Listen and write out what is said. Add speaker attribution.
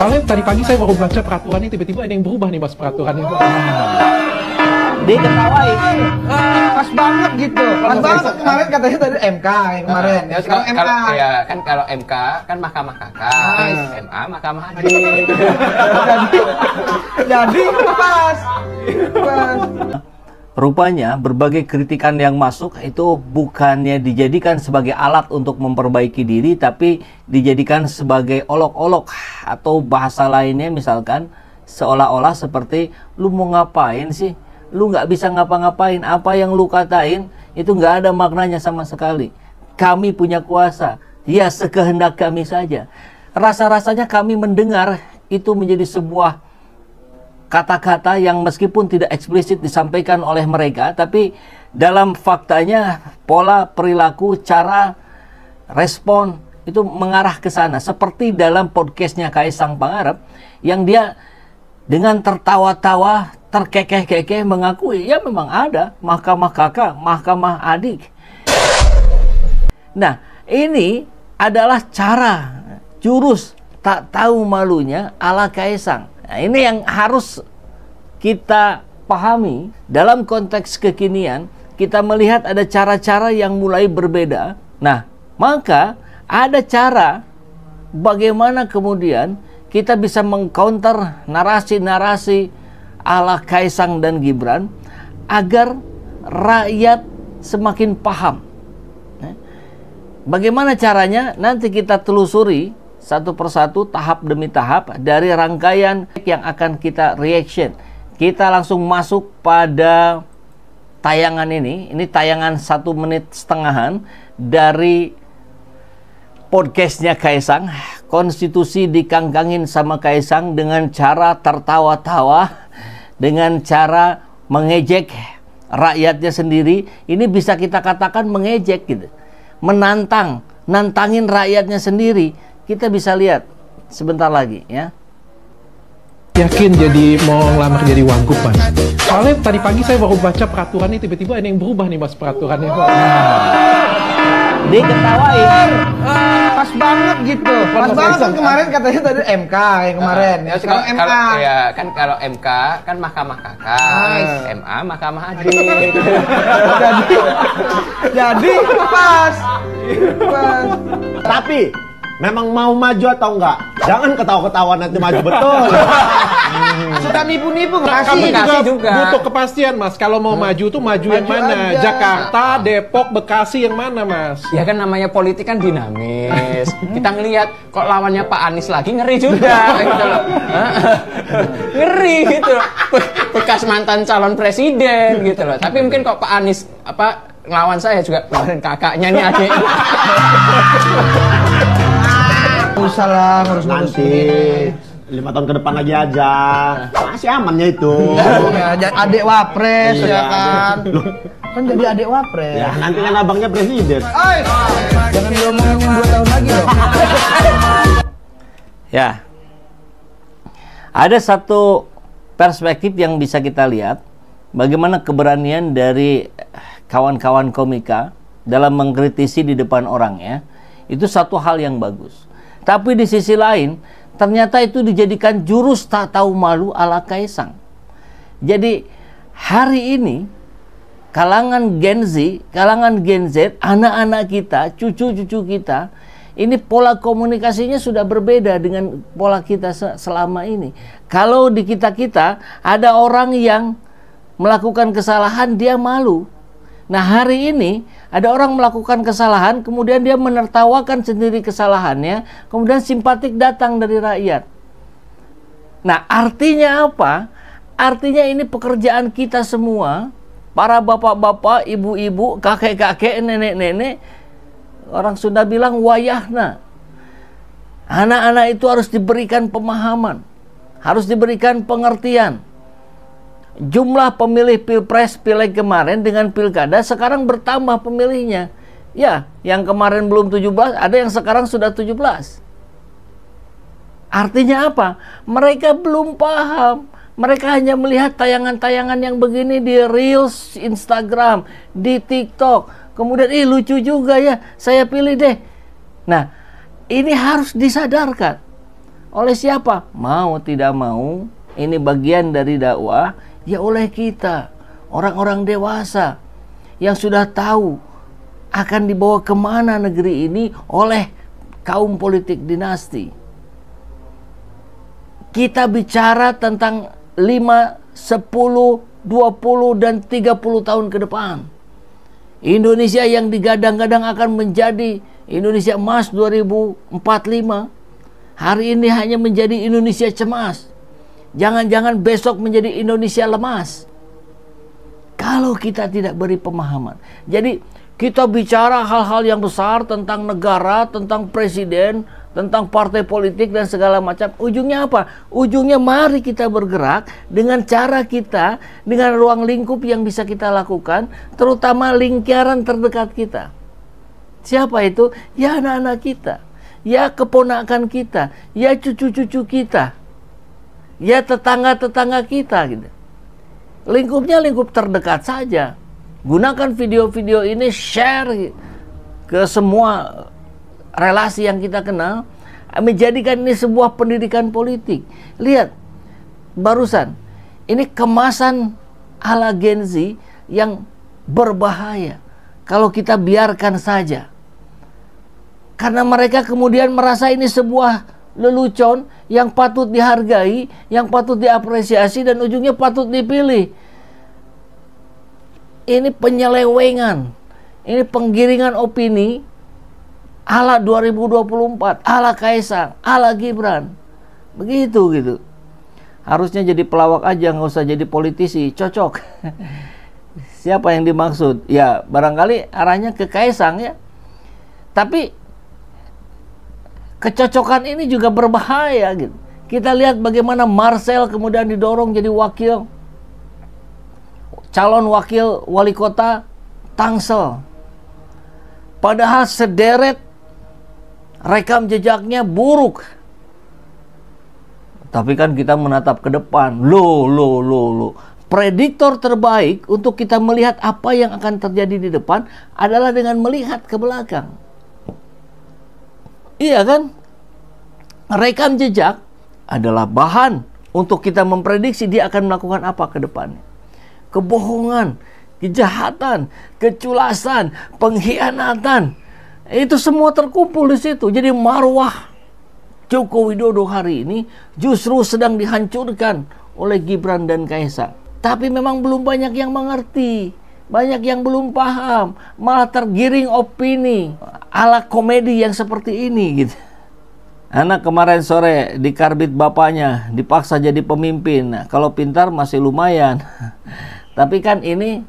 Speaker 1: Soalnya tadi pagi saya baru baca peraturannya, tiba-tiba ada yang berubah nih Mas peraturannya.
Speaker 2: Diketawain. Pas banget gitu. Pas banget kemarin katanya tadi MK yang kemarin.
Speaker 3: Ya,
Speaker 2: Sekarang MK.
Speaker 3: Kalau MK kan Mahkamah Kakak, MA Mahkamah Adik.
Speaker 2: Jadi pas.
Speaker 4: Rupanya berbagai kritikan yang masuk itu bukannya dijadikan sebagai alat untuk memperbaiki diri, tapi dijadikan sebagai olok-olok, atau bahasa lainnya misalkan seolah-olah seperti lu mau ngapain sih? Lu nggak bisa ngapa-ngapain, apa yang lu katain itu nggak ada maknanya sama sekali. Kami punya kuasa, ya sekehendak kami saja. Rasa-rasanya kami mendengar itu menjadi sebuah kata-kata yang meskipun tidak eksplisit disampaikan oleh mereka, tapi dalam faktanya pola perilaku, cara respon itu mengarah ke sana. Seperti dalam podcastnya Kaisang Pangarep yang dia dengan tertawa-tawa, terkekeh-kekeh mengakui ya memang ada Mahkamah Kakak, Mahkamah Adik. Nah, ini adalah cara jurus tak tahu malunya ala Kaisang. Nah, ini yang harus kita pahami dalam konteks kekinian. Kita melihat ada cara-cara yang mulai berbeda. Nah, maka ada cara bagaimana kemudian kita bisa mengcounter narasi-narasi ala Kaisang dan Gibran agar rakyat semakin paham. Bagaimana caranya? Nanti kita telusuri satu persatu, tahap demi tahap dari rangkaian yang akan kita reaction. Kita langsung masuk pada tayangan ini. Ini tayangan 1 menit setengahan dari podcastnya Kaisang. Konstitusi dikangkangin sama Kaisang dengan cara tertawa-tawa, dengan cara mengejek rakyatnya sendiri. Ini bisa kita katakan mengejek gitu, nantangin rakyatnya sendiri. Kita bisa lihat sebentar lagi ya.
Speaker 1: Yakin jadi mau ngelamar jadi wagub Mas? Soalnya tadi pagi saya baru baca peraturannya, tiba-tiba ada yang berubah nih Mas peraturannya.
Speaker 2: Diketawain. Pas banget gitu. Pas banget kemarin katanya tadi MK yang kemarin.
Speaker 3: Ya,
Speaker 2: Sekarang MK.
Speaker 3: Kalau MK kan Mahkamah Kakak, MA Mahkamah Adik.
Speaker 2: Jadi pas.
Speaker 5: Tapi memang mau maju atau enggak? Jangan ketawa-ketawa nanti maju betul.
Speaker 2: Suka nipu-nipu
Speaker 1: Kami
Speaker 3: juga
Speaker 1: butuh kepastian Mas. Kalau mau maju tuh maju yang mana?
Speaker 2: aja.
Speaker 1: Jakarta, Depok, Bekasi yang mana Mas?
Speaker 3: Ya kan namanya politik kan dinamis. Kita ngelihat kok lawannya Pak Anies lagi, ngeri juga gitu loh. Ngeri gitu loh. Bekas mantan calon presiden gitu loh. Tapi mungkin kok Pak Anies ngelawan saya juga kemarin kakaknya nih adik.
Speaker 2: Usah lah, harus
Speaker 5: Nanti 5 tahun ke depan lagi aja. Masih amannya itu.
Speaker 2: Ya, adik wapres ya kan. Kan jadi adik wapres.
Speaker 5: Ya, nanti kan abangnya presiden.
Speaker 2: Jangan diomongin 2 tahun lagi dong.
Speaker 4: Ya, ada satu perspektif yang bisa kita lihat, bagaimana keberanian dari kawan-kawan komika dalam mengkritisi di depan orang ya. Itu satu hal yang bagus. Tapi di sisi lain, ternyata itu dijadikan jurus tak tahu malu ala Kaisang. Jadi hari ini kalangan Gen Z, anak-anak kita, cucu-cucu kita, ini pola komunikasinya sudah berbeda dengan pola kita selama ini. Kalau di kita-kita ada orang yang melakukan kesalahan, dia malu. Nah hari ini ada orang melakukan kesalahan, kemudian dia menertawakan sendiri kesalahannya, kemudian simpatik datang dari rakyat. Nah artinya apa? Artinya ini pekerjaan kita semua, para bapak-bapak, ibu-ibu, kakek-kakek, nenek-nenek. Orang Sunda bilang wayahna. Anak-anak itu harus diberikan pemahaman, harus diberikan pengertian. Jumlah pemilih pilpres, pileg kemarin dengan pilkada sekarang bertambah pemilihnya. Ya, yang kemarin belum 17, ada yang sekarang sudah 17. Artinya apa? Mereka belum paham. Mereka hanya melihat tayangan-tayangan yang begini di Reels, Instagram, di TikTok. Kemudian, lucu juga ya, saya pilih deh. Nah, ini harus disadarkan Oleh siapa? Mau tidak mau, ini bagian dari dakwah, ya oleh kita, orang-orang dewasa yang sudah tahu akan dibawa kemana negeri ini oleh kaum politik dinasti. Kita bicara tentang 5, 10, 20, dan 30 tahun ke depan. Indonesia yang digadang-gadang akan menjadi Indonesia emas 2045, hari ini hanya menjadi Indonesia cemas. Jangan-jangan besok menjadi Indonesia lemas. Kalau kita tidak beri pemahaman. Jadi kita bicara hal-hal yang besar tentang negara, tentang presiden, tentang partai politik dan segala macam. Ujungnya apa? Ujungnya mari kita bergerak dengan cara kita, dengan ruang lingkup yang bisa kita lakukan, terutama lingkaran terdekat kita. Siapa itu? Ya anak-anak kita, ya keponakan kita, ya cucu-cucu kita, ya tetangga-tetangga kita gitu. Lingkupnya lingkup terdekat saja. Gunakan video-video ini, share ke semua relasi yang kita kenal, menjadikan ini sebuah pendidikan politik. Lihat, barusan, ini kemasan ala Gen Z yang berbahaya kalau kita biarkan saja. Karena mereka kemudian merasa ini sebuah lelucon yang patut dihargai, yang patut diapresiasi, dan ujungnya patut dipilih. Ini penyelewengan, ini penggiringan opini ala 2024, ala Kaisang, ala Gibran. Begitu gitu. Harusnya jadi pelawak aja, nggak usah jadi politisi, cocok. Siapa yang dimaksud? Ya barangkali arahnya ke Kaisang ya. Tapi kecocokan ini juga berbahaya gitu. Kita lihat bagaimana Marcel kemudian didorong jadi calon wakil wali kota Tangsel. Padahal sederet rekam jejaknya buruk. Tapi kan kita menatap ke depan. Loh. Prediktor terbaik untuk kita melihat apa yang akan terjadi di depan adalah dengan melihat ke belakang. Iya kan? Rekam jejak adalah bahan untuk kita memprediksi dia akan melakukan apa ke depannya. Kebohongan, kejahatan, keculasan, pengkhianatan, itu semua terkumpul di situ. Jadi marwah Joko Widodo hari ini justru sedang dihancurkan oleh Gibran dan Kaisang. Tapi memang belum banyak yang mengerti, banyak yang belum paham, malah tergiring opini ala komedi yang seperti ini gitu. Anak kemarin sore dikarbit bapaknya, dipaksa jadi pemimpin. Nah, kalau pintar masih lumayan. Tapi kan ini